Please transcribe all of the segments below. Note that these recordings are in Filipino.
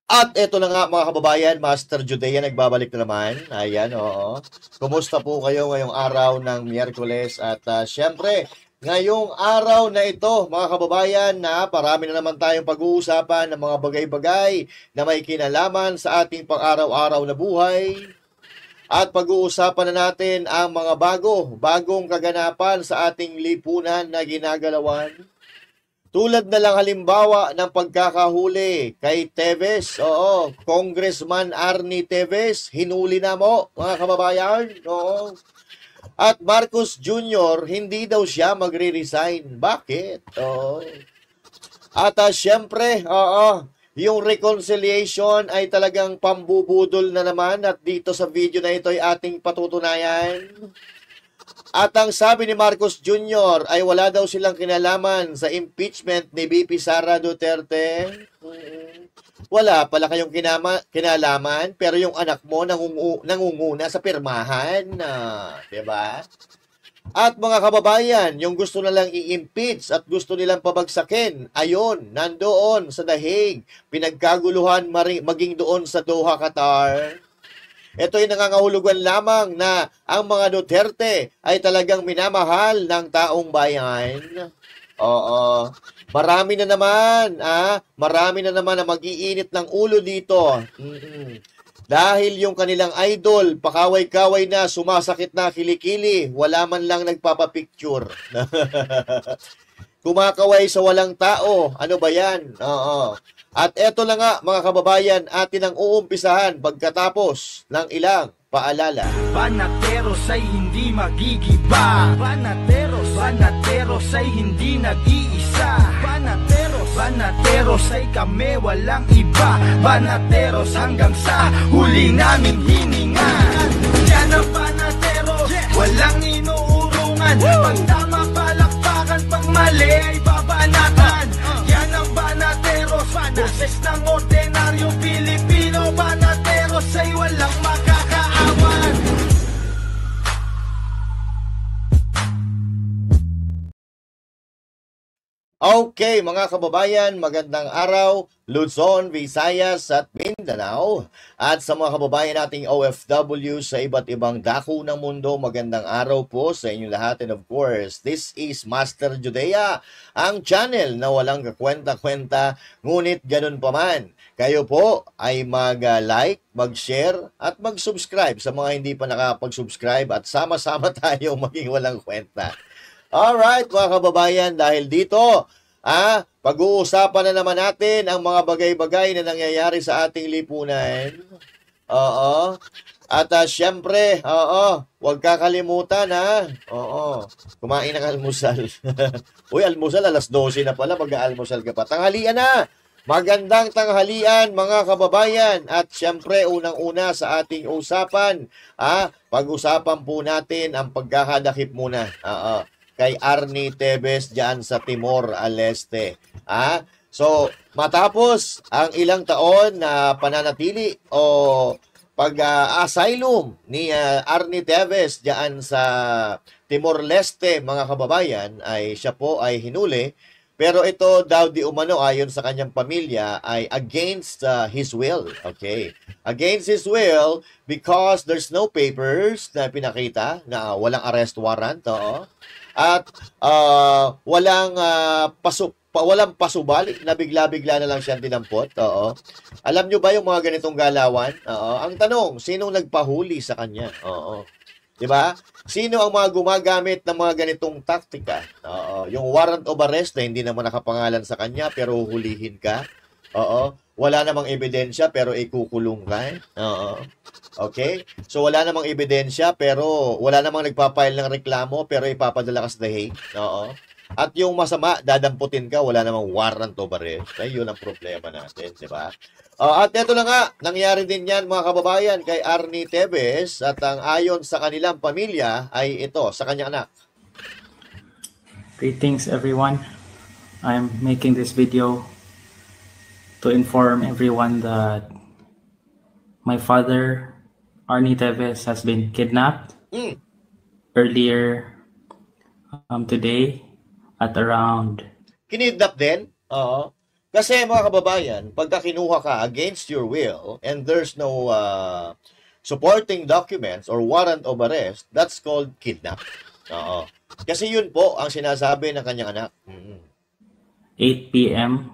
At eto na nga mga kababayan, Master Judea nagbabalik na naman. Ayan, oo. Kumusta po kayo ngayong araw ng Miyerkules? At syempre, ngayong araw na ito, mga kababayan, na parami na naman tayong pag-uusapan ng mga bagay-bagay na may kinalaman sa ating pang-araw-araw na buhay. At pag-uusapan na natin ang mga bagong kaganapan sa ating lipunan na ginagalawan. Tulad na lang halimbawa ng pagkakahuli kay Teves, oo, Congressman Arnie Teves, hinuli na mo, mga kababayan, oo. At Marcos Jr., hindi daw siya magre-resign. Bakit? Oo. At syempre, oo, yung reconciliation ay talagang pambubudol na naman at dito sa video na ito ay ating patutunayan. At ang sabi ni Marcos Jr. ay wala daw silang kinalaman sa impeachment ni VP Sara Duterte. Wala pala kayong kinalaman, pero yung anak mo nangunguna sa pirmahan. Diba? At mga kababayan, yung gusto nalang i-impeach at gusto nilang pabagsakin, ayun, nandoon sa The Hague, pinagkaguluhan maging doon sa Doha, Qatar. Ito ay nangangahulugan lamang na ang mga Duterte ay talagang minamahal ng taong bayan. Oo. Marami na naman na mag-iinit ng ulo dito. Dahil yung kanilang idol, pakaway-kaway na, sumasakit na kilikili, wala man lang nagpapapicture. Kumakaway sa walang tao. Ano ba yan? Oo. At eto na nga mga kababayan, atin ang uumpisahan pagkatapos ng ilang paalala. Banateros ay hindi magigiba. Banateros ay hindi nag-iisa. Banateros ay kami walang iba. Banateros hanggang sa huli naming hininga. Yan ang banateros, walang inuurungan. Pag tama palakpakan, pag mali ay babanatan. Yan ang banateros, boses ng ordinaryong Pilipino. Banateros ay walang makakaawan. Okay, mga kababayan, magandang araw, Luzon, Visayas at Mindanao. At sa mga kababayan nating OFW sa iba't ibang dako ng mundo, magandang araw po sa inyong lahat. And of course, this is Master Judea, ang channel na walang kakwenta-kwenta, ngunit ganun pa man. Kayo po ay mag-like, mag-share at mag-subscribe sa mga hindi pa nakapag-subscribe at sama-sama tayo maging walang kwenta. Alright, mga kababayan, dahil dito, pag-uusapan na naman natin ang mga bagay-bagay na nangyayari sa ating lipunan. Oo. At syempre, huwag kakalimutan, kumain ng almusal. Uy, almusal, alas 12 na pala, mag-aalmusal ka pa. Tanghalian na! Magandang tanghalian, mga kababayan. At syempre, unang-una sa ating usapan, pag-usapan po natin ang pagkakadakip muna. Kay Arnie Teves dyan sa Timor-Leste. So, matapos ang ilang taon na pananatili o pag-asylum ni Arnie Teves dyan sa Timor-Leste, mga kababayan, ay siya po ay hinuli. Pero ito daw di umano ayon sa kanyang pamilya ay against his will. Okay. Against his will because there's no papers na pinakita na walang arrest warrant. At walang pasubali na bigla-bigla na lang siya dinampot. Alam nyo ba yung mga ganitong galawan? Ang tanong, sinong nagpahuli sa kanya? Diba? Sino ang mga gumagamit ng mga ganitong taktika? Yung warrant of arrest na hindi naman nakapangalan sa kanya pero hulihin ka. Wala namang ebidensya pero ikukulong ka. Okay? So wala namang ebidensya pero wala namang nagpapile ng reklamo pero ipapadala ka sa The Hague. At yung masama, dadamputin ka, wala namang warrant of arrest. Ay, yun ang problema natin, di ba? At ito na nga, nangyari din yan mga kababayan kay Arnie Teves at ang ayon sa kanilang pamilya ay ito, sa kanyang anak. Greetings everyone. I'm making this video to inform everyone that my father, Arnie Teves, has been kidnapped earlier today at around... Kinidnap din? Oo. Kasi mga kababayan, pagka kinuha ka against your will and there's no supporting documents or warrant of arrest, that's called kidnap. Oo. Kasi yun po ang sinasabi ng kanyang anak. 8 p.m.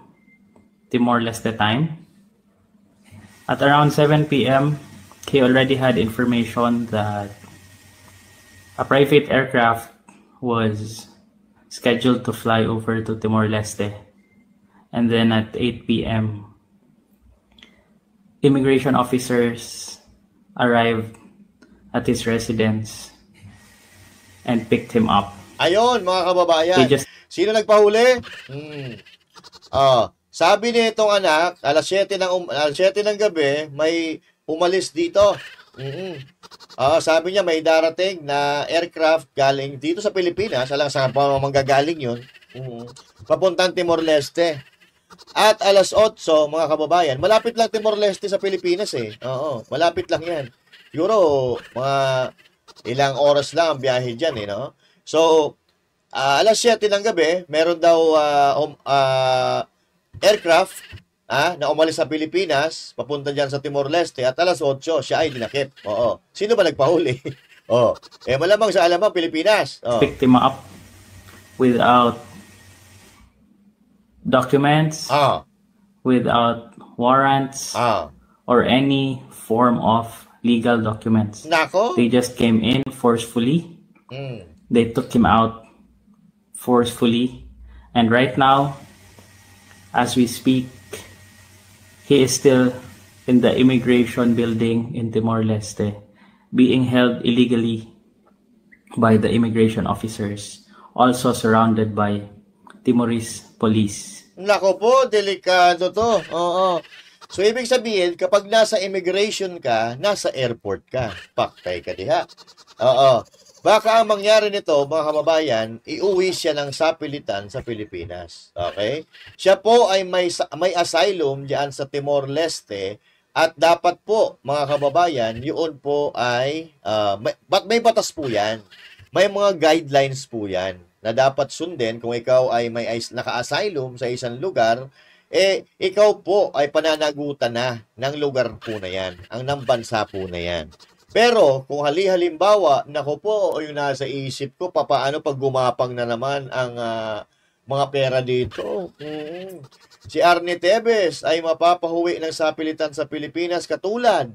Timor-Leste time. At around 7 p.m., he already had information that a private aircraft was scheduled to fly over to Timor-Leste. And then at 8 p.m., immigration officers arrived at his residence and picked him up. Ayun, mga kababayan. They just Sino nagpahuli? Sabi ni itong anak, alas 7 ng gabi, may umalis dito. Sabi niya may darating na aircraft galing dito sa Pilipinas, alang saan pa manggagaling yun. Papuntang Timor-Leste. At alas 8, mga kababayan, malapit lang Timor-Leste sa Pilipinas eh. Oo, malapit lang yan. Siguro, mga ilang oras lang ang biyahe dyan eh, no? So, alas 7 ng gabi, meron daw aircraft na umalis sa Pilipinas, papunta dyan sa Timor-Leste, at alas 8, siya ay dinakip. Oo. Sino ba nagpahuli? Malamang sa alamang Pilipinas. picked him up without documents, without warrants, or any form of legal documents. Nako. They just came in forcefully. They took him out forcefully. And right now, as we speak, he is still in the immigration building in Timor-Leste, being held illegally by the immigration officers, also surrounded by Timorese police. Nako po, delikado to. Oo. So, ibig sabihin, kapag nasa immigration ka, nasa airport ka. Paktay ka diha. Oo. Baka ang mangyari nito, mga kababayan, iuwi siya ng sapilitan sa Pilipinas. Okay? Siya po ay may asylum diyan sa Timor-Leste at dapat po, mga kababayan, yun po ay, may batas po yan. May mga guidelines po yan na dapat sundin kung ikaw ay may naka-asylum sa isang lugar, ikaw po ay pananagutan na ng lugar po na yan, ang ng bansa po na yan. Pero kung halimbawa, nako po, o yung nasa isip ko, papaano pag gumapang na naman ang mga pera dito? Si Arnie Tevez ay mapapahuwi ng sapilitan sa Pilipinas katulad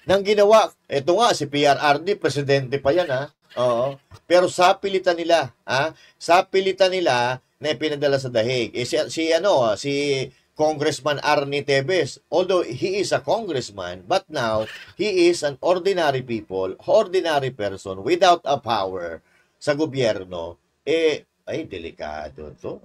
ng ginawa. Ito nga, si PRRD, presidente pa yan Oo. Pero sapilitan nila, sapilitan nila na ipinadala sa dahig. Si Congressman Arnie Tevez, although he is a congressman, but now he is an ordinary person without a power sa gobyerno. Ay, delikado to.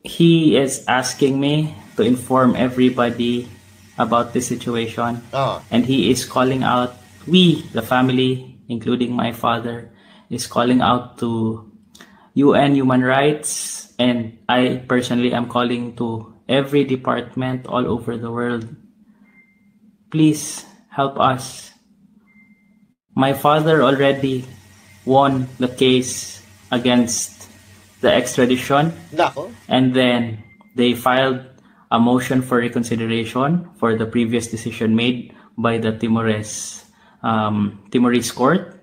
He is asking me to inform everybody about the situation. And he is calling out, we, the family, including my father, is calling out to UN Human Rights, and I personally am calling to every department all over the world. Please help us. My father already won the case against the extradition. And then they filed a motion for reconsideration for the previous decision made by the Timorese court.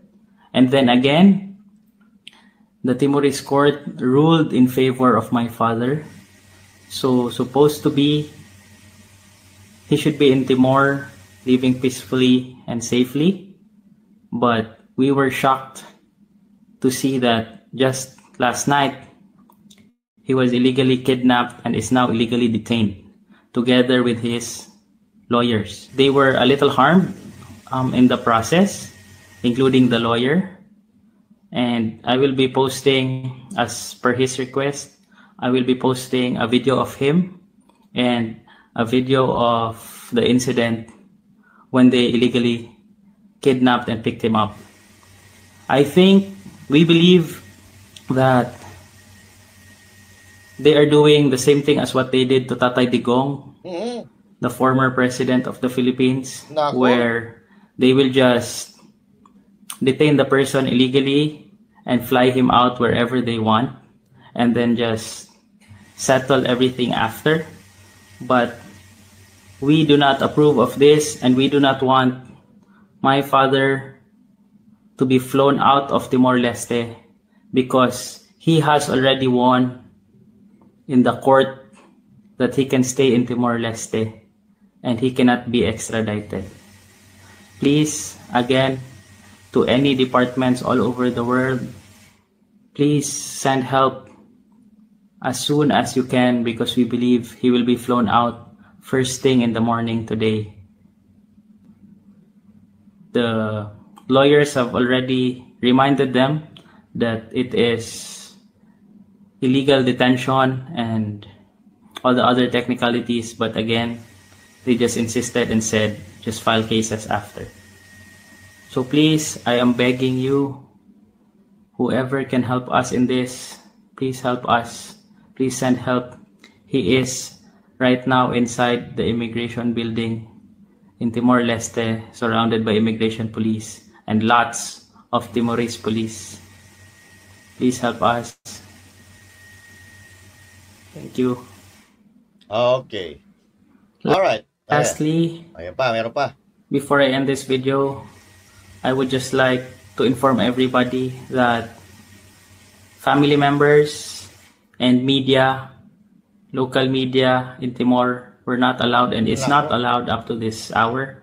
And then again, the Timorese court ruled in favor of my father. So supposed to be, he should be in Timor, living peacefully and safely. But we were shocked to see that just last night, he was illegally kidnapped and is now illegally detained, together with his lawyers. They were a little harmed in the process, including the lawyer. And I will be posting, as per his request, I will be posting a video of him and a video of the incident when they illegally kidnapped and picked him up. I think we believe that they are doing the same thing as what they did to Tatay Digong, the former president of the Philippines, where they will just detain the person illegally and fly him out wherever they want, and then just settle everything after. But we do not approve of this, and we do not want my father to be flown out of Timor-Leste because he has already won in the court that he can stay in Timor-Leste and he cannot be extradited. Please, again, to any departments all over the world, please send help as soon as you can, because we believe he will be flown out first thing in the morning today. The lawyers have already reminded them that it is illegal detention and all the other technicalities, but again, they just insisted and said, just file cases after. So please, I am begging you, whoever can help us in this, please help us. Please send help. He is right now inside the immigration building in Timor-Leste, surrounded by immigration police and lots of Timorese police. Please help us. Thank you. Okay. All right. Lastly, meron pa. Before I end this video, I would just like to inform everybody that family members and media, local media in Timor, were not allowed, and it's not allowed up to this hour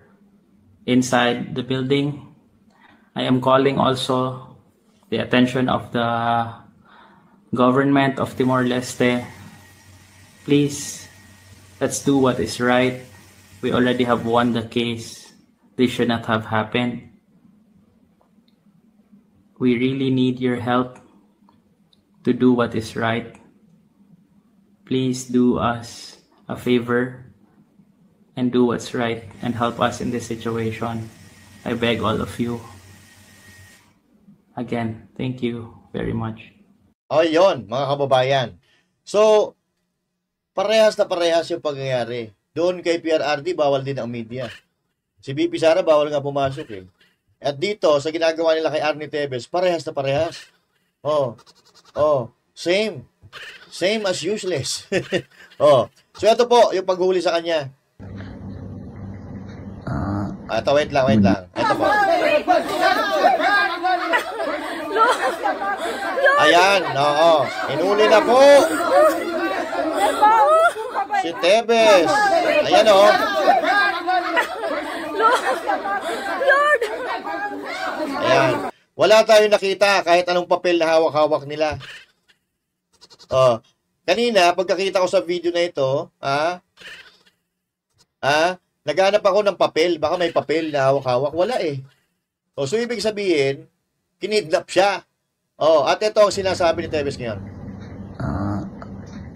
inside the building. I am calling also the attention of the government of Timor-Leste. Please, let's do what is right. We already have won the case. This should not have happened. We really need your help to do what is right. Please do us a favor and do what's right and help us in this situation. I beg all of you. Again, thank you very much. O yun, mga kababayan. So, parehas na parehas yung pangyayari. Doon kay PRRD, bawal din ang media. Si BP Sara, bawal nga pumasok eh. At dito, sa ginagawa nila kay Arnie Tevez, parehas na parehas. Same. Same as useless. So ito po, yung paghuli sa kanya. Ito, wait lang. Ito po. Ayan, inuli na po. Si Tevez. Ayan Ayan. Wala tayong nakita kahit anong papel na hawak-hawak nila. Kanina, pagkakita ko sa video na ito, naghanap ako ng papel. Baka may papel na hawak-hawak. Wala eh. So, ibig sabihin, kinidnap siya. At ito ang sinasabi ni Tevez ngayon.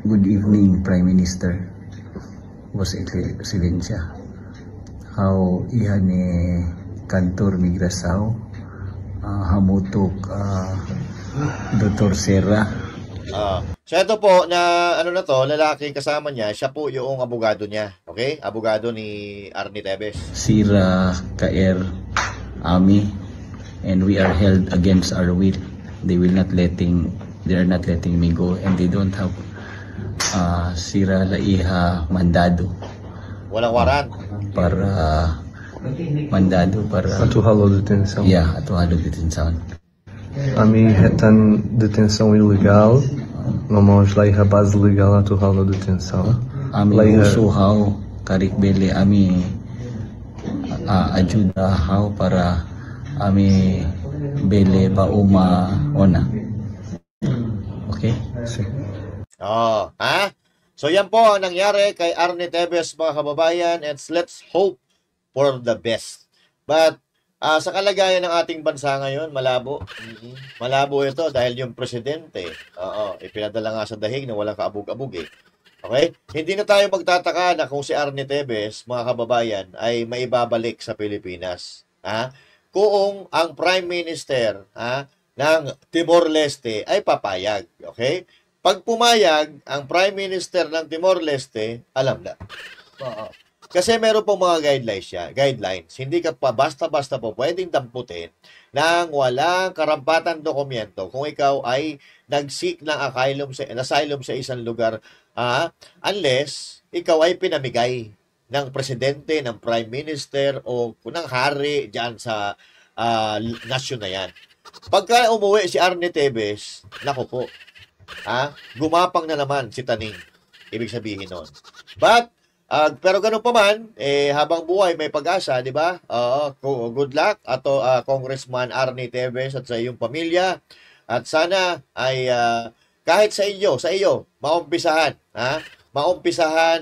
Good evening, Prime Minister. Was Excellencia. How iyan ni Kantor Migrasaw, hamutok Dr. Serra. So ito po na lalaki kasama niya, siya po yung abogado niya. Okay? Abogado ni Arnie Tevez. Sira Kaer Ami, and we are held against our will. They are not letting me go, and they don't have Sira Laiha mandado. Walang waran. Para mandado para atuhalo detenção. Atuhalo detenção. Ami retan detenção ilegal. Ngomong laiha base legal atuhalo detenção. Ami usuhaw karik bele ami ajuda haw para ami bele bauma ona. Okay? So yan po ang nangyari kay Arnie Tevez, mga kababayan, and let's hope for the best. But sa kalagayan ng ating bansa ngayon, malabo. Malabo ito dahil yung presidente, ipinadala nga sa dahig na walang kaabog-abog eh. Okay? Hindi na tayo magtataka na kung si Arnie Tevez, mga kababayan, ay maibabalik sa Pilipinas. Kung ang Prime Minister ng Timor-Leste ay papayag. Okay? Pag pumayag ang Prime Minister ng Timor-Leste, alam na. Kasi meron pong mga guidelines. Hindi ka pa basta-basta po pwedeng damputin ng walang karampatan dokumento kung ikaw ay nag-seek ng asylum sa isang lugar unless ikaw ay pinamigay ng presidente, ng prime minister o ng hari diyan sa nasyon na yan. Pagka umuwi si Arnie Tevez, nako po, gumapang na naman si Taning. Ibig sabihin nun. But, pero ganun pa man, habang buhay may pag-asa, di ba? Good luck ato Congressman Arnie Tevez at sa iyong pamilya. At sana ay kahit sa iyo, maumpisahan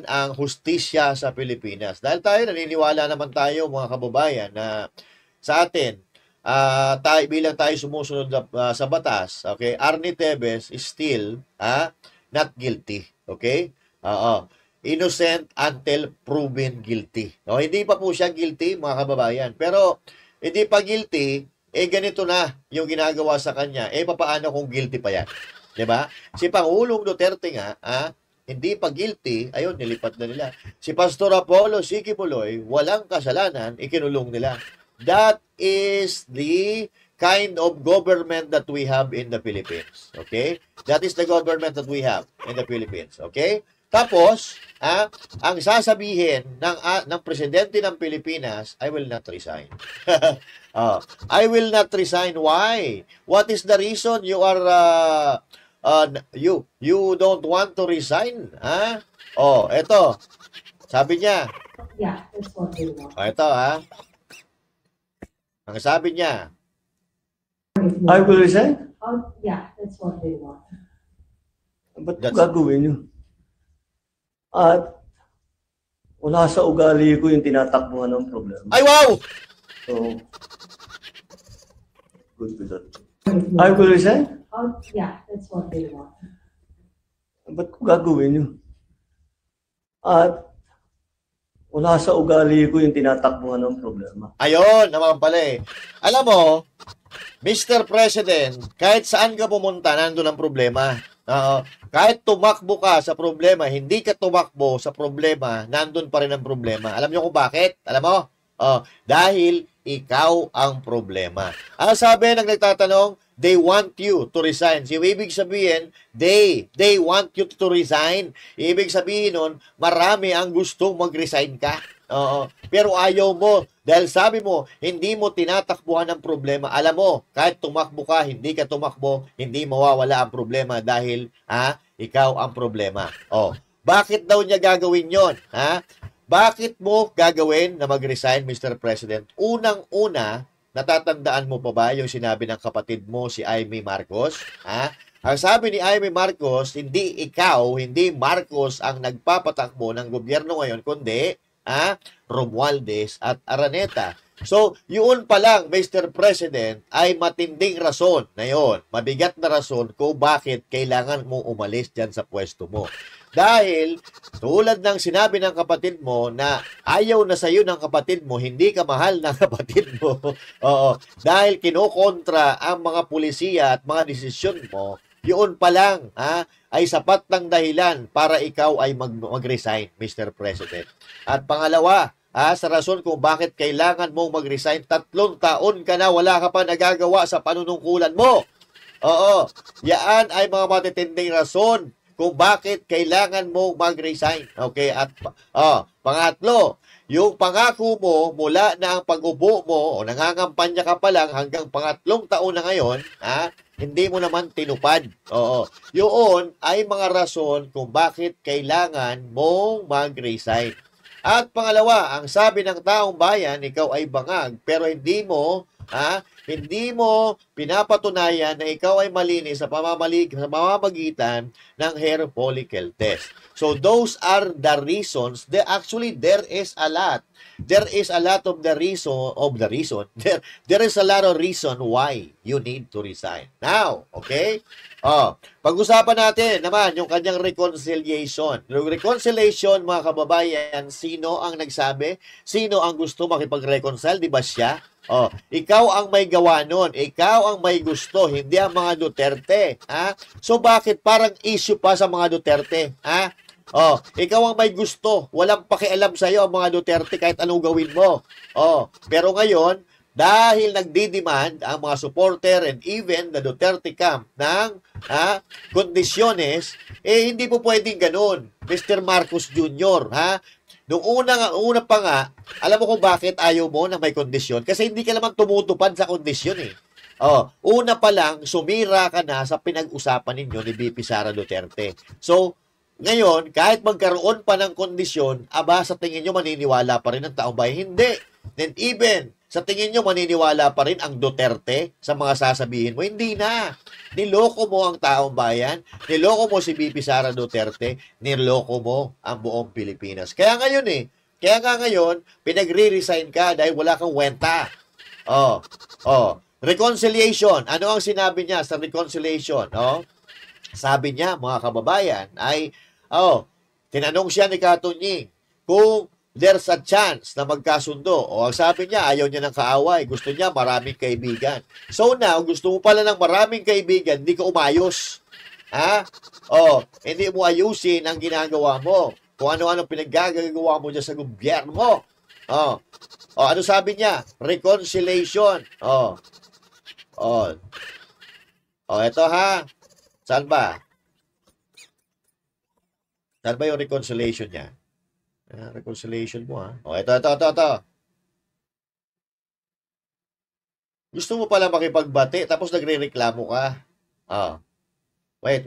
ang hustisya sa Pilipinas. Dahil naniniwala naman tayo mga kababayan na sa atin, bilang tayo sumusunod sa batas, okay, Arnie Tevez is still not guilty. Okay? Innocent until proven guilty. No, hindi pa po siya guilty, mga kababayan. Pero hindi pa guilty, ganito na yung ginagawa sa kanya. Papaano kung guilty pa yan? 'Di ba? Si Pangulong Duterte nga, hindi pa guilty, ayun, nilipat na nila. Si Pastor Apollo Sikimuloy, walang kasalanan, ikinulong nila. That is the kind of government that we have in the Philippines. Okay? That is the government that we have in the Philippines. Okay? Tapos, ang sasabihin ng presidente ng Pilipinas, I will not resign. I will not resign. Why? What is the reason you are you don't want to resign? Eto. Sabi niya. Yeah, that's what they want. Ito Ang sabi niya. I will resign? Yeah, that's what they want. Ba't gagawin nyo? At wala sa ugali ko yung tinatakbuhan ng problema. Ay, wow! So, good with that. I will resign? Yeah, that's what they want. Ba't ko gagawin nyo? At wala sa ugali ko yung tinatakbuhan ng problema. Ayun, naman pala Alam mo, Mr. President, kahit saan ka pumunta, nandun ang problema. Kahit tumakbo ka sa problema, hindi ka tumakbo sa problema, nandun pa rin ang problema. Alam niyo kung bakit? Alam mo? Dahil ikaw ang problema. Ang sabi ng nagtatanong, they want you to resign. So, ibig sabihin, they want you to resign. Ibig sabihin nun, marami ang gustong mag-resign ka. Pero ayaw mo. Dahil sabi mo, hindi mo tinatakbuhan ang problema. Alam mo, kahit tumakbo ka, hindi ka tumakbo, hindi mawawala ang problema dahil, ikaw ang problema. Bakit daw niya gagawin yon? Bakit mo gagawin na mag-resign, Mr. President? Unang-una, natatandaan mo pa ba yung sinabi ng kapatid mo, si Amy Marcos? Ang sabi ni Amy Marcos, hindi ikaw, hindi Marcos ang nagpapatakbo ng gobyerno ngayon, kundi Romualdez at Araneta. So, yun pa lang, Mr. President, ay matinding rason na yun. Mabigat na rason kung bakit kailangan mong umalis dyan sa pwesto mo. Dahil, tulad ng sinabi ng kapatid mo na ayaw na sa'yo ng kapatid mo, hindi ka mahal ng kapatid mo. Dahil kinokontra ang mga pulisiya at mga desisyon mo, yun pa lang ay sapat ng dahilan para ikaw ay mag-resign, Mr. President. At pangalawa, sa rason kung bakit kailangan mong mag-resign, 3 taon ka na, wala ka pa nagagawa sa panunungkulan mo. Yan ay mga matitinding rason kung bakit kailangan mong mag-resign. Okay? At pangatlo, yung pangako mo mula na ang pag-upo mo o nangangampanya ka pa lang hanggang 3 taon na ngayon, hindi mo naman tinupad. Yun ay mga rason kung bakit kailangan mong mag-resign. At pangalawa, ang sabi ng taong bayan, ikaw ay bangag, pero hindi mo pinapatunayan na ikaw ay malinis sa pamamagitan ng hair follicle test. So those are the reasons. Actually, there is a lot. There is a lot of the reason. There is a lot of reason why you need to resign. Now, okay? Pag-usapan natin naman yung kanyang reconciliation. Yung reconciliation, mga kababayan, sino ang nagsabi? Sino ang gusto makipag-reconcile? Di ba siya? Ikaw ang may gawa nun. Ikaw ang may gusto, hindi ang mga Duterte. So bakit parang issue pa sa mga Duterte? Ikaw ang may gusto. Walang pakialam sa'yo ang mga Duterte kahit anong gawin mo. Pero ngayon, dahil nagdi-demand ang mga supporter and even the Duterte camp ng kondisyones, hindi po pwedeng ganun, Mr. Marcos Jr. Nung una pa nga, alam mo kung bakit ayaw mo na may kondisyon? Kasi hindi ka naman tumutupad sa kondisyon eh. Una pa lang, sumira ka na sa pinag-usapan ninyo ni VP Sara Duterte. So, ngayon, kahit magkaroon pa ng kondisyon, sa tingin nyo maniniwala pa rin ang taong bayan? Hindi. Then even, sa tingin nyo maniniwala pa rin ang Duterte sa mga sasabihin mo? Hindi na. Niloko mo ang taong bayan, niloko mo si VP Sara Duterte, niloko mo ang buong Pilipinas. Kaya ngayon, pinagre-resign ka dahil wala kang wenta. Reconciliation. Ano ang sinabi niya sa reconciliation? Sabi niya, mga kababayan, ay, tinanong siya ni Katunying kung there's a chance na magkasundo. Ang sabi niya, ayaw niya ng kaaway. Gusto niya maraming kaibigan. So now, gusto mo pala ng maraming kaibigan, hindi ka umayos. Hindi mo ayusin ang ginagawa mo. Kung ano-ano pinaggagawa mo dyan sa gobyerno mo. Ano sabi niya? Reconciliation. Ito ha. Saan ba? Saan ba yung reconciliation niya? Reconciliation mo ha. Ito. Gusto mo pala makipagbati tapos nagre-reklamo ka. Wait.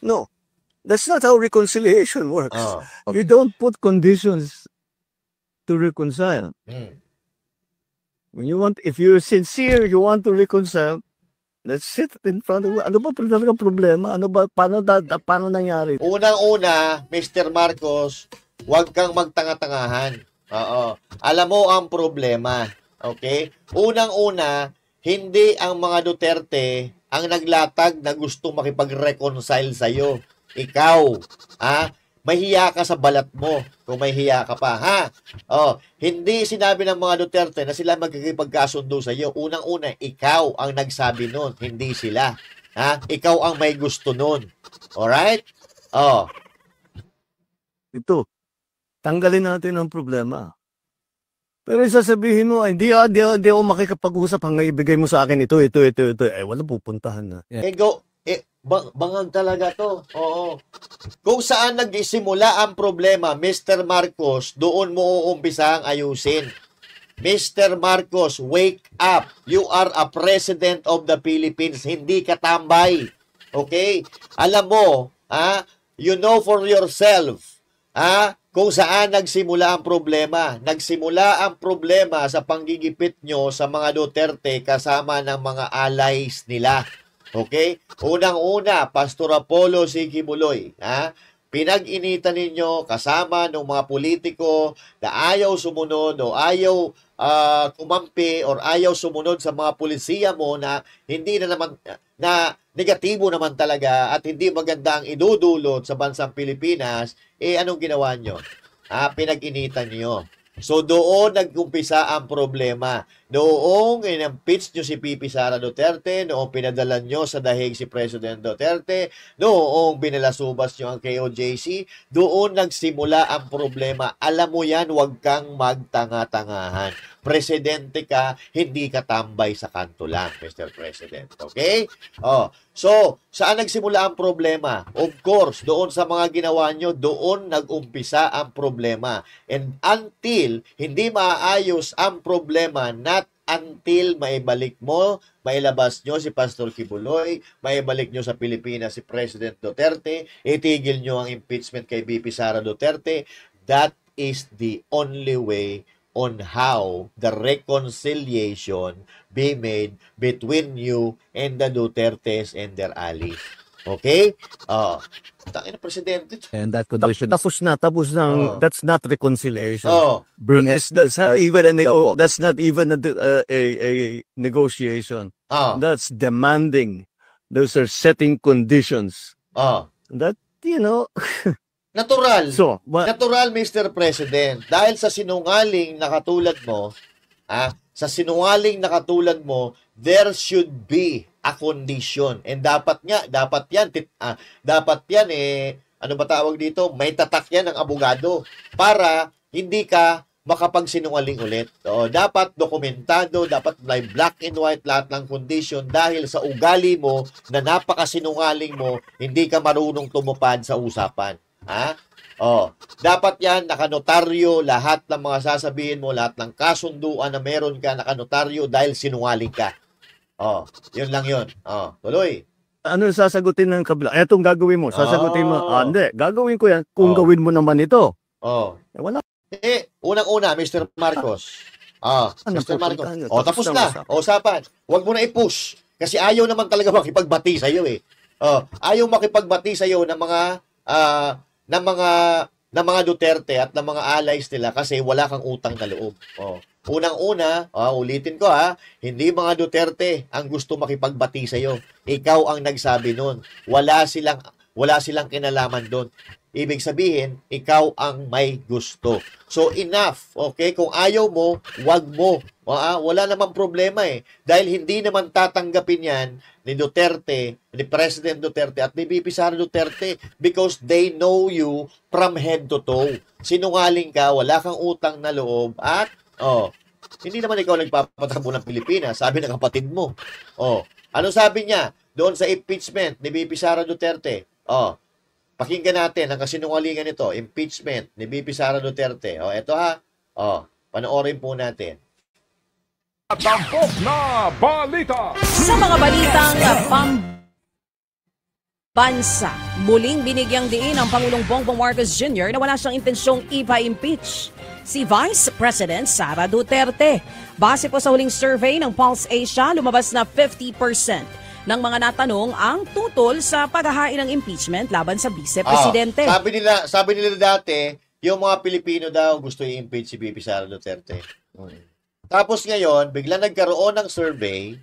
No. That's not how reconciliation works. You don't put conditions to reconcile. If you're sincere, you want to reconcile, let's sit in front of you. Ano ba talaga problema? Paano nangyari? Unang-una, Mr. Marcos, huwag kang magtanga-tangahan. Alam mo ang problema. Okay? Unang-una, hindi ang mga Duterte ang naglatag na gustong makipag-reconcile sa'yo. Ikaw. Mahiya ka sa balat mo kung may hiya ka pa, Hindi sinabi ng mga Duterte na sila magkikipagkasundo sa iyo. Unang-una, ikaw ang nagsabi nun, hindi sila. Ikaw ang may gusto nun. Alright? Ito, tanggalin natin ang problema. Pero sasabihin mo, hindi ako makikipag-usap hanggang ibigay mo sa akin ito. Wala pupuntahan na. Bangag talaga to. Kung saan nagsimula ang problema, Mr. Marcos, doon mo uumpisang ayusin. Mr. Marcos, wake up. You are a president of the Philippines. Hindi ka tambay. Okay? Alam mo, you know for yourself, kung saan nagsimula ang problema. Nagsimula ang problema sa panggigipit nyo sa mga Duterte kasama ng mga allies nila. Okay? Unang-una, Pastor Apollo C. Kibuloy. Pinag-initan ninyo kasama ng mga politiko na ayaw sumunod o ayaw kumampi or ayaw sumunod sa mga polisiya mo na hindi na naman na negatibo naman talaga at hindi maganda ang idudulot sa bansang Pilipinas, anong ginawa nyo? Pinag-initan nyo. So doon nag-umpisa ang problema. Noong in-impeach nyo si VP Sara Duterte, noong pinadala nyo sa dahig si President Duterte, noong binalasubas nyo ang KOJC, doon nagsimula ang problema. Alam mo yan, huwag kang magtanga-tangahan. Presidente ka, hindi ka tambay sa kanto lang, Mr. President. Okay? So, saan nagsimula ang problema? Of course, doon sa mga ginawa nyo, doon nag-umpisa ang problema. And until hindi maayos ang problema, not until maibalik mo, mailabas nyo si Pastor Kibuloy, maibalik nyo sa Pilipinas si President Duterte, itigil nyo ang impeachment kay VP Sara Duterte, that is the only way on how the reconciliation be made between you and the Dutertes and their allies. Okay? Tangina presidente. And that could tapos na that's not reconciliation. Brunes, that's not even a negotiation. That's demanding. Those are setting conditions. That, Natural. Natural, Mr. President. Dahil sa sinungaling na katulad mo, Sa sinungaling na katulad mo, there should be a condition. And dapat yan ano ba tawag dito? May tatak yan ng abogado para hindi ka makapagsinungaling ulit. Dapat dokumentado, dapat may black and white lahat ng condition dahil sa ugali mo na napakasinungaling mo, hindi ka marunong tumupad sa usapan. Dapat yan, nakanotaryo, lahat ng mga sasabihin mo, lahat ng kasunduan na meron ka, nakanotaryo dahil sinungaling ka. Yun lang yun. Tuloy. Ano sasagutin ng kabila? Etong gagawin mo, sasagutin mo. Hindi, gagawin ko yan kung gawin mo naman ito. Wala. Unang-una, Mr. Marcos. Mr. Marcos. Tapos na. Usapan. Huwag mo na i-push. Kasi ayaw naman talaga makipagbati sa'yo eh. Ayaw makipagbati sa'yo ng mga Duterte at ng mga allies nila kasi wala kang utang na loob. Unang-una, ulitin ko hindi mga Duterte ang gusto makipagbati sa iyo. Ikaw ang nagsabi noon. Wala silang kinalaman doon. Ibig sabihin, ikaw ang may gusto. So enough, okay? Kung ayaw mo, wag mo. Wala namang problema eh. Dahil hindi naman tatanggapin yan ni Duterte, ni President Duterte at ni VP Sara Duterte because they know you from head to toe. Sinungaling ka, wala kang utang na loob at hindi naman ikaw nagpapatakbo ng Pilipinas, sabi ng kapatid mo. Ano sabi niya doon sa impeachment ni VP Sara Duterte? Pakinggan natin ang kasinungalingan nito, impeachment ni VP Sara Duterte. Ito panoorin po natin. Tampok na balita. Sa mga balitang pambansa, muling binigyang diin ang Pangulong Bongbong Marcos Jr. na wala siyang intensyong ipa-impeach si Vice President Sara Duterte. Base po sa huling survey ng Pulse Asia, lumabas na 50% ng mga natanong ang tutol sa paghahain ng impeachment laban sa Vice Presidente. Sabi nila dati, yung mga Pilipino daw gusto i-impeach si VP Sara Duterte. Tapos ngayon, biglang nagkaroon ng survey,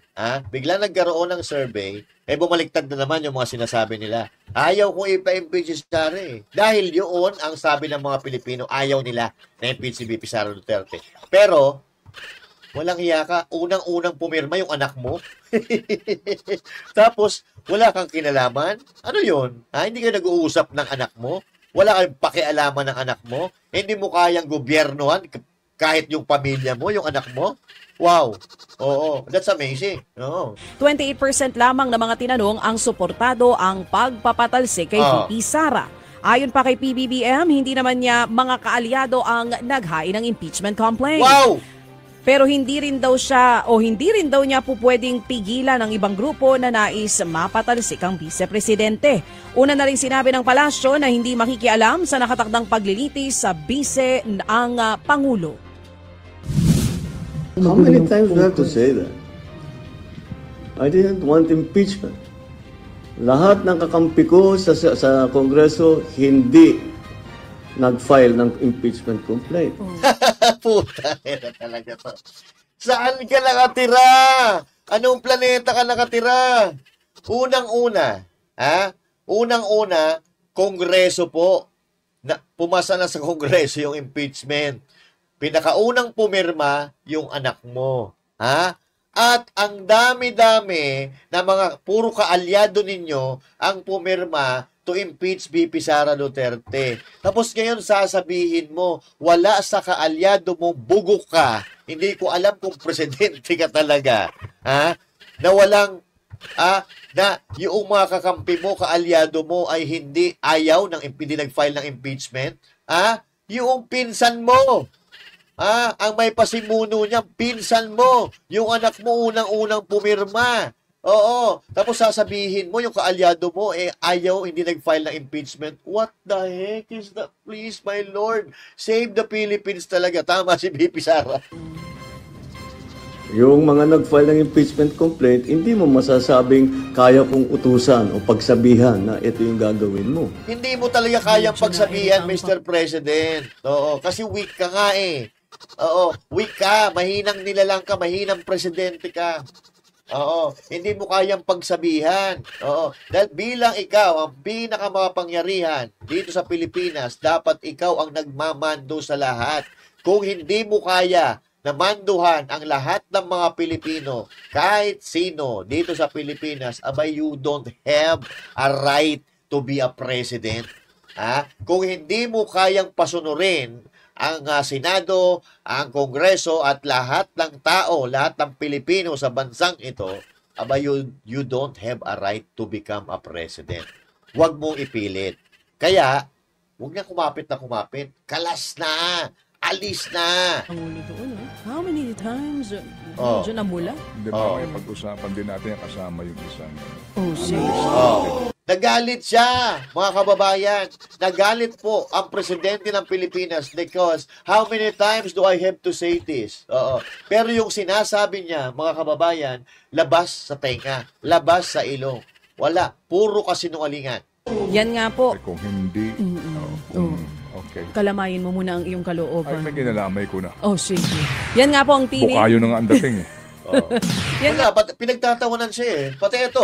bumaliktad na naman yung mga sinasabi nila. Ayaw kong ipa-impeach si Sara Dahil yun ang sabi ng mga Pilipino, ayaw nila na impeach si VP Sara Duterte. Pero, walang hiya ka, unang-unang pumirma yung anak mo. Tapos, wala kang kinalaman. Ano yun? Hindi ka nag-uusap ng anak mo? Wala kang pakialaman ng anak mo? Hindi mo kayang gobyernohan kahit yung pamilya mo, yung anak mo? Wow. That's amazing. 28% lamang ng mga tinanong ang suportado ang pagpapatalsik kay VP Sara. Ayon pa kay PBBM, hindi naman niya mga kaalyado ang naghain ng impeachment complaint. Wow! Pero hindi rin daw niya po pwedeng pigilan ng ibang grupo na nais mapatalsik ang Vice Presidente. Una na rin sinabi ng palasyo na hindi makikialam sa nakatakdang paglilitis sa Vice ang Pangulo. How many times do I have to say that? I didn't want impeachment. Lahat ng kakampi ko sa Kongreso hindi nag-file ng impeachment complaint. Puta, talaga to. Saan ka nakatira? Anong planeta ka nakatira? Unang-una, Kongreso po. Pumasa na sa Kongreso yung impeachment. Pinakaunang pumirma yung anak mo. At ang dami-dami na mga puro kaalyado ninyo ang pumirma to impeach VP Sara Duterte. Tapos ngayon sasabihin mo, wala sa kaalyado mo, bugok ka. Hindi ko alam kung presidente ka talaga. Na walang, na yung mga kakampi mo, kaalyado mo ay hindi nag-file ng impeachment. Yung pinsan mo. Ang may pasimuno niya, pinsan mo. Yung anak mo unang-unang pumirma. Tapos sasabihin mo, yung kaalyado mo, hindi nag-file ng impeachment. What the heck is that? Please, my Lord, save the Philippines talaga. Tama si VP Sara. Yung mga nag-file ng impeachment complaint, hindi mo masasabing kaya kong utusan o pagsabihan na ito yung gagawin mo. Hindi mo talaga kayang pagsabihan, Mr. President. Kasi weak ka nga weak ka, mahinang nilalang ka, mahinang presidente ka. Hindi mo kayang pagsabihan. Dahil bilang ikaw ang pinakamakapangyarihan dito sa Pilipinas, dapat ikaw ang nagmamando sa lahat. Kung hindi mo kaya na manduhan ang lahat ng mga Pilipino, kahit sino dito sa Pilipinas, abay, you don't have a right to be a president. Kung hindi mo kayang pasunurin ang Senado, ang Kongreso at lahat ng tao, lahat ng Pilipino sa bansang ito, abay, you don't have a right to become a president. Huwag mong ipilit. Kaya, huwag na kumapit. Kalas na! Alis na! How many times? Medyo namula? Hindi ba may pag-usapan din natin kasama yung isang... Nagalit siya, mga kababayan. Nagalit po ang presidente ng Pilipinas because how many times do I have to say this? Pero yung sinasabi niya, mga kababayan, labas sa tenga, labas sa ilong. Wala, puro kasinungalingan. Yan nga po. Kung hindi... Okay. Kalamayin mo muna ang iyong kalooban. Ay, may ginalamay ko na. Sige. Yan nga po ang tinig. Bukayo na nga ang dating Yan nga, pinagtatawanan siya Pati ito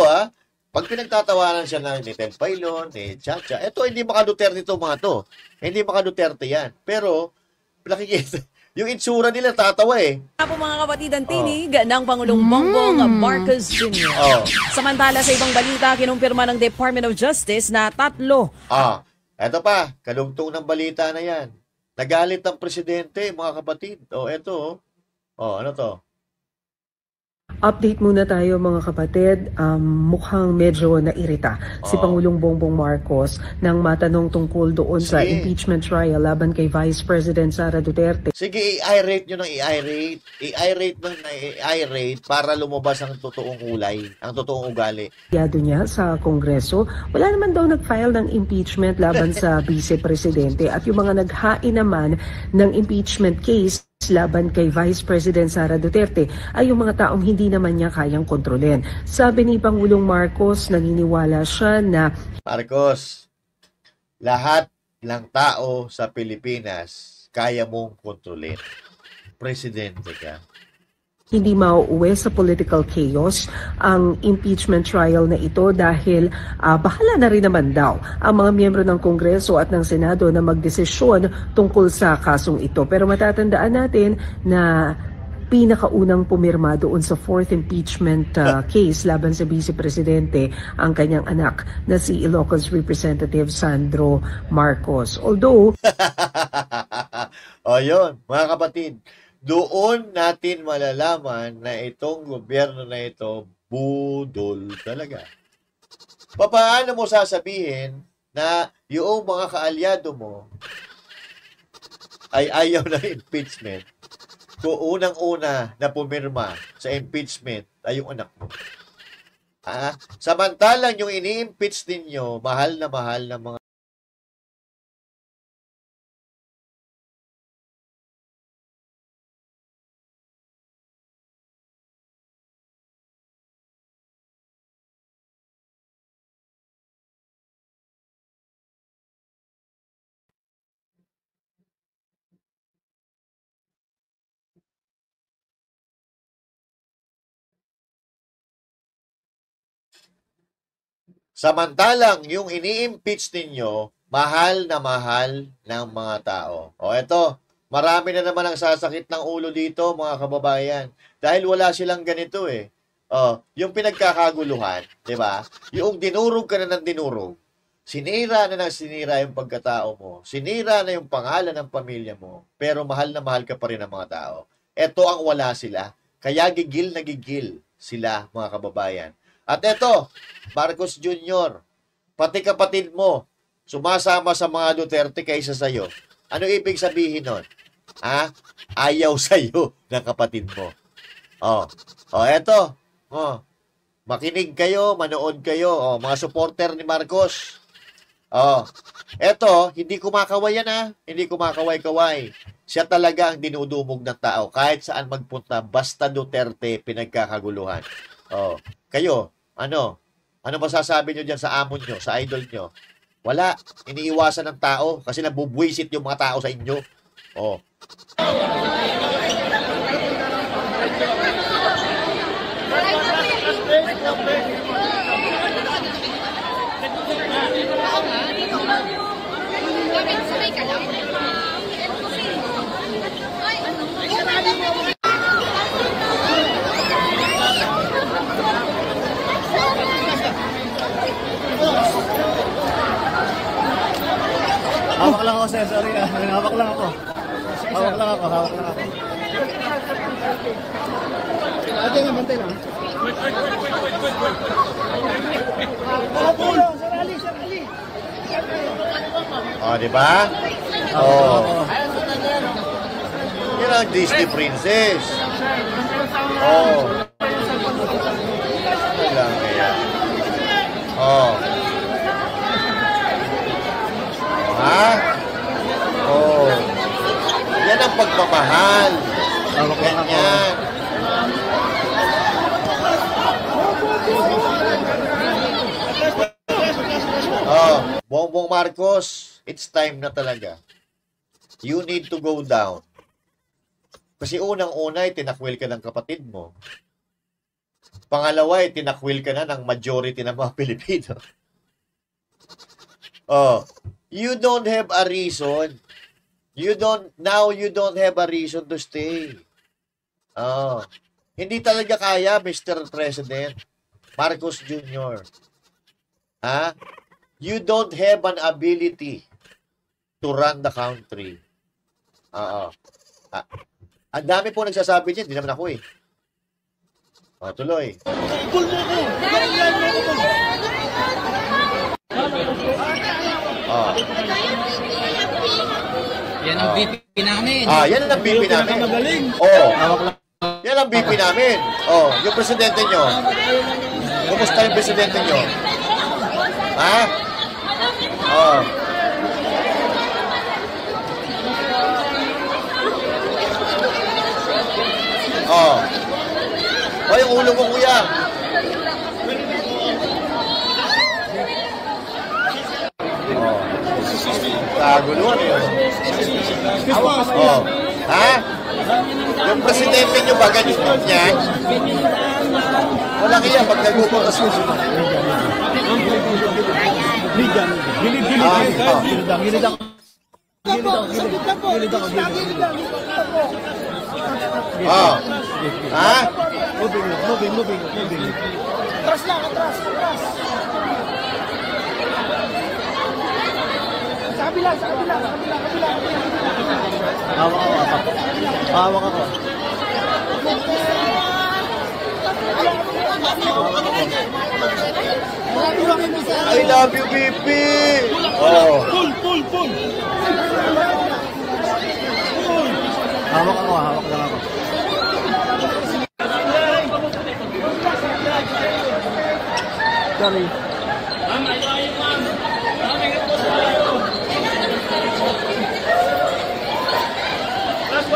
pag pinagtatawanan siya ni Ted Pailon, ni Chacha, ito hindi maka-Duterte ito mga to. Hindi maka-Duterte yan. Pero, nakikita, yung itsura nila tatawa Nga po mga kapatid, ang tinig ng Pangulong Bongbong Marcos Jr. Samantala sa ibang balita, kinumpirma ng Department of Justice na 3. Eto pa, kalugtong ng balita na yan. Nagalit ang presidente, mga kapatid. Eto. Ano to? Update muna tayo mga kapatid. Mukhang medyo nairita si Pangulong Bongbong Marcos nang matanong tungkol doon sa impeachment trial laban kay Vice President Sara Duterte. Sige, i-irate nyo ng i-irate. I-irate ng i-irate para lumabas ang totoong kulay, ang totoong ugali. Yado niya sa Kongreso, wala naman daw nag-file ng impeachment laban sa Vice Presidente at yung mga naghain naman ng impeachment case laban kay Vice President Sara Duterte ay yung mga taong hindi naman niya kayang kontrolin. Sabi ni Pangulong Marcos, naniniwala siya na Marcos, lahat ng tao sa Pilipinas kaya mong kontrolin. Presidente ka. Hindi mauuwi sa political chaos ang impeachment trial na ito dahil bahala na rin naman daw ang mga miyembro ng Kongreso at ng Senado na magdesisyon tungkol sa kasong ito. Pero matatandaan natin na pinakaunang pumirma doon sa 4th impeachment case laban sa Vice Presidente ang kanyang anak na si Ilocos Representative Sandro Marcos. Although... Yun, mga kapatid. Doon natin malalaman na itong gobyerno na ito, budol talaga. Paano mo sasabihin na yung mga kaalyado mo ay ayaw ng impeachment kung unang-una na pumirma sa impeachment ay yung anak mo? Samantalang yung ini-impeach ninyo, mahal na mga samantalang yung ini-impeach ninyo, mahal na mahal ng mga tao. Eto, marami na naman ang sasakit ng ulo dito, mga kababayan. Dahil wala silang ganito yung pinagkakaguluhan, di ba? Yung dinurog ka na ng dinurog, sinira na ng sinira yung pagkatao mo, sinira na yung pangalan ng pamilya mo, pero mahal na mahal ka pa rin ng mga tao. Eto ang wala sila. Kaya gigil na gigil sila, mga kababayan. At eto, Marcos Jr., pati kapatid mo, sumasama sa mga Duterte kaysa sa'yo. Ano ibig sabihin nun? Ayaw sa'yo ng kapatid mo. Eto. Makinig kayo, manood kayo. Mga supporter ni Marcos. Eto, hindi kumakaway yan Hindi kumakaway-kaway. Siya talaga ang dinudumog ng tao. Kahit saan magpunta, basta Duterte, pinagkakaguluhan. Kayo, ano masasabi nyo dyan sa amon nyo, sa idol nyo? Wala. Iniiwasan ng tao kasi nabubwisit yung mga tao sa inyo. sorry. Hawak lang ako. Ate nga, bantay lang. Oh, di ba? Oh. Yan ang Disney princess. Oh. Lang yan. Oh. Ha? Oh. Yan ang pagmamahal. Ganyan. Oh, Bongbong Marcos, it's time na talaga. You need to go down. Kasi unang-una ay tinakwil ka ng kapatid mo. Pangalawa ay tinakwil ka na ng majority ng mga Pilipino. Oh, you don't have a reason. You don't have a reason to stay. Oh, hindi talaga kaya, Mr. President Marcos Jr. Ha? You don't have an ability to run the country. Ang dami po nagsasabi niyan, hindi naman ako eh. Tuloy. Yan ang BP namin. Yan ang BP namin. Yan ang BP namin. Yung presidente nyo. Kumusta yung presidente nyo? Ha? Yung ulo ko, kuya. Kaguluhan yun. Ha? Yung presidente nyo ba ganyan yan? Wala kaya pag nagupong na susunod. Ha? Moving. Atras lang, atras. Sa kabila. Hawak ako. I love you, BP. Pull. Hawak lang ako. Sorry.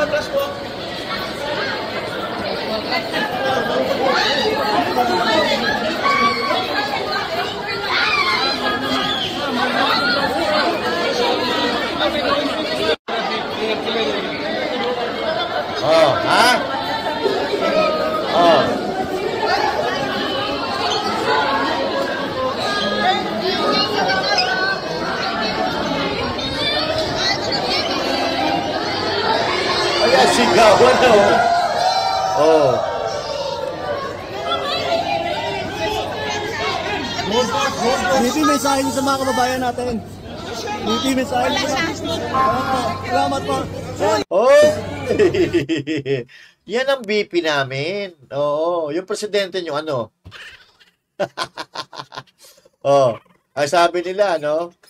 Last one. Sigawan na BP, mensahe niyo sa mga kababayan natin. BP, mensahe niyo sa salamat po. Yan ang BP namin. Yung presidente nyo, ano? Ang sabi nila,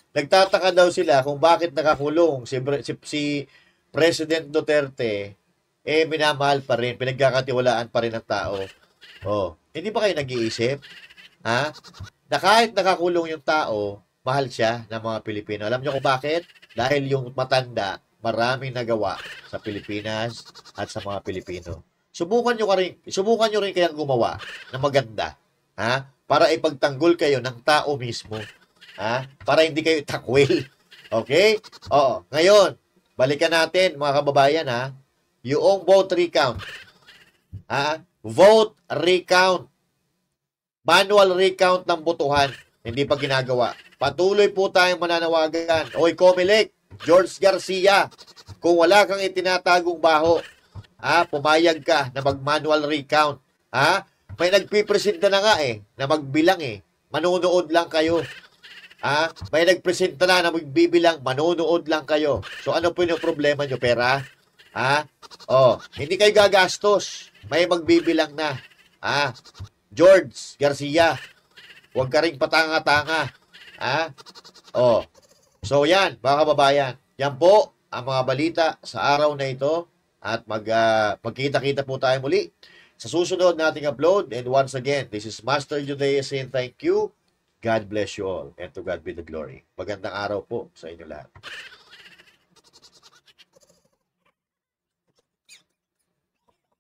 nagtataka daw sila kung bakit nakakulong si President Duterte, minamahal pa rin, pinagkakatiwalaan pa rin ng tao. Hindi ba kayo nag-iisip? Ha? Na kahit nakakulong yung tao, mahal siya ng mga Pilipino. Alam niyo kung bakit? Dahil yung matanda, maraming nagawa sa Pilipinas at sa mga Pilipino. Subukan nyo rin kayang gumawa ng maganda. Ha? Para ipagtanggol kayo ng tao mismo. Ha? Para hindi kayo takwil. Okay? Ngayon, balikan natin, mga kababayan, ha? Yung vote recount. Ha? Vote recount. Manual recount ng botohan. Hindi pa ginagawa. Patuloy po tayong mananawagan. Oy, Comelec, George Garcia, kung wala kang itinatagong baho, pumayag ka na mag-manual recount. May nagpipresenta na nga na magbilang Manunood lang kayo. May nagpresenta na magbibilang, manonood lang kayo. So ano po yung problema nyo? Pera? Hindi kayo gagastos. May magbibilang na. George Garcia, huwag ka ring patanga-tanga. So yan, mga kababayan. Yan po ang mga balita sa araw na ito. At magkita-kita po tayo muli sa susunod nating upload. And once again, this is Master Judea saying thank you. God bless you all. And to God be the glory. Magandang araw po sa inyo lahat.